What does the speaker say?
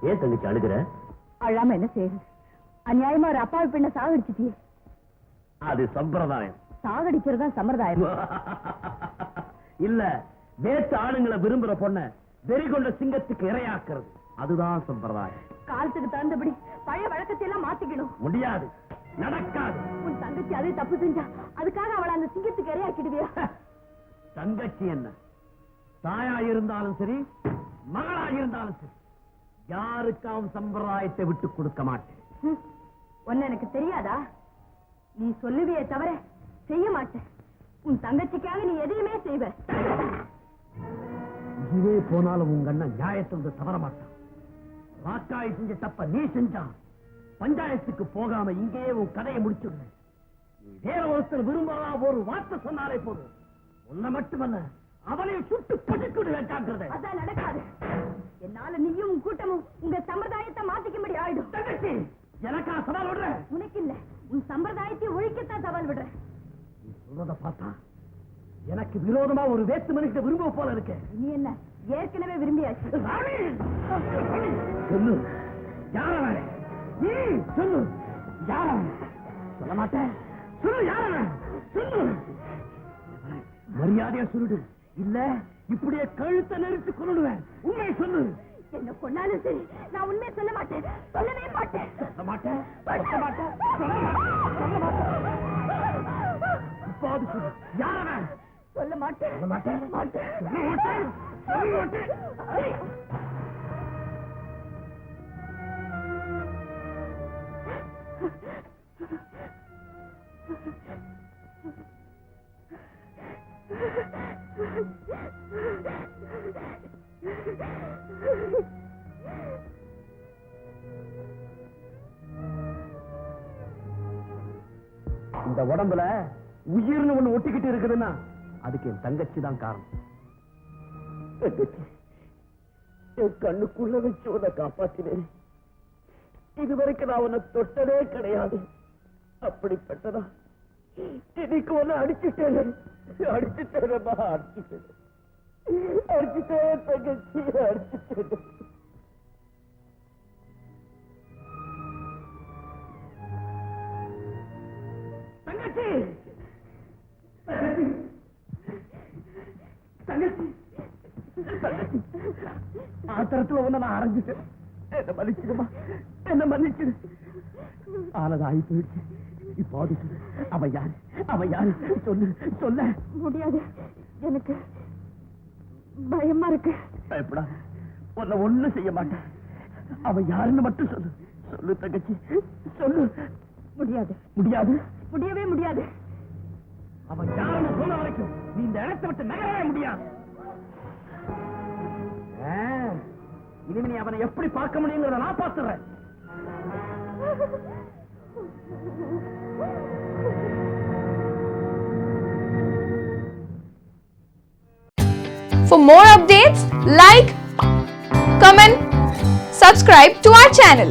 ஏன் தங்கச்சி அழுகிற? அழாம என்ன செய்யுது? அநியாயமா ஒரு அப்பாவி பெண்ணை சாகடிச்சிட்டியே. அது சம்பிரதாயம். சாகடிக்கிறதா சம்பிரதாயம் இல்ல, வேற்று ஆளுங்களை விரும்புற பொண்ண வெறி கொண்ட சிங்கத்துக்கு இரையாக்குறது, அதுதான் சம்பிரதாயம். காலத்துக்கு தகுந்தபடி பழைய வழக்கத்தை எல்லாம் மாத்திக்கணும். முடியாது, நடக்காது. உன் தங்கச்சி அதே தப்பு செஞ்சா அதுக்காக அவளை அந்த சிங்கத்துக்கு இரையாக்கிடுவியா? தங்கச்சி என்ன, தாயா இருந்தாலும் சரி, மகளா இருந்தாலும் சரி, யாருக்காவும் சம்பிரதாயத்தை விட்டு கொடுக்க மாட்டேன். ஒன்னு எனக்கு தெரியாதா? நீ சொல்லுவியே தவிர செய்ய மாட்டேன். உன் தங்கச்சிக்காக நீ எதையுமே செய்வ. இதே போனாலும் உங்க அண்ணன் நியாயத்தை தவற மாட்டான். ராக்காய் செஞ்ச தப்ப நீ செஞ்சா பஞ்சாயத்துக்கு போகாம இங்கேயே உன் கதையை முடிச்சுடுவேன். நீ வேற ஒருத்தர் விரும்பாத ஒரு வார்த்தை சொன்னாலே போதும், உன்னை மட்டுமல்ல அவனையும் சுட்டு படுக்கிடுவேன். ஜாக்கிரதை. அதான் நடக்காது. என்னால நீயும் உன் கூட்டமும் உங்க சம்பிரதாயத்தை மாத்திக்கும்படி ஆயிடும். தங்கச்சி, எனக்கா சவால் விடுற? உனக்கு இல்ல, உன் சம்பிரதாயத்தை ஒழிக்கத்தான் சவால் விடுற. நீ சொல்றத பார்த்தா எனக்கு விரோதமா ஒரு வேத்து மனுஷ விரும்ப போல இருக்க. நீ என்ன ஏற்கனவே விரும்பியாச்சு. சொல்லு, யார சொல்லு, யார சொல்ல மாட்டேன். சொல்லு, யார சொல்லு. மரியாதையா சொல்லிடு, இல்ல இப்படியே கழுத்தை நெரிச்சு கொள்ளுவேன். உண்மையை சொல்லு. என்ன கொண்டாலும் சரி, நான் உண்மையை சொல்ல மாட்டேன். சொல்லவே மாட்டேன். சொல்ல மாட்டேன், சொல்ல மாட்டேன், சொல்ல மாட்டேன். இப்பாவது சொல்லு, யார சொல்ல மாட்டேன். சொல்ல மாட்டேன், மாட்டேன், சொல்ல மாட்டேன், சொல்ல மாட்டேன். இந்த உடம்புல உயிர்னு ஒண்ணு ஒட்டிக்கிட்டு இருக்குதுன்னா அதுக்கு என் தங்கச்சி தான் காரணம். என் கண்ணுக்குள்ள வச்சு உன்னை காப்பாத்தினேன். இதுவரைக்கும் நான் உன்னை தொட்டதே கிடையாது. அப்படிப்பட்டதா இன்னைக்கு ஒண்ணு அடிச்சுட்டேன். அடிச்சுட்டேனம்மா, அடிச்சுட்டேன், அடிச்சுட்டேன் தங்கச்சி, அடிச்சுட்டேன். தங்கச்சி, தங்கச்சி, தங்கச்சி, ஆத்திரத்துல ஒண்ணு நான் அரைஞ்சிட்டேன். என்ன மன்னிச்சிடுமா, என்ன மன்னிச்சிடு. ஆனது ஆகி போயிடுச்சு. இப்போது அவன் யாரு, அவன் யாரு சொல்லு, சொல்ல முடியாது. எனக்கு பயமா இருக்கு. பயப்படா, உன்னை ஒண்ணும் செய்ய மாட்டேன். அவன் யாருன்னு மட்டும் சொல்லு. சொல்லு தங்கச்சி, சொல்லு. முடியாது, முடியாது, முடியவே முடியாது. அவன் யாருன்னு சொல்ல வரைக்கும் நீ இந்த இடத்தை விட்டு நகரவே முடியாது. இனிமே நீ அவனை எப்படி பார்க்க முடியுங்கிறத நான் பார்த்துறேன். For more updates, like, comment, subscribe to our channel.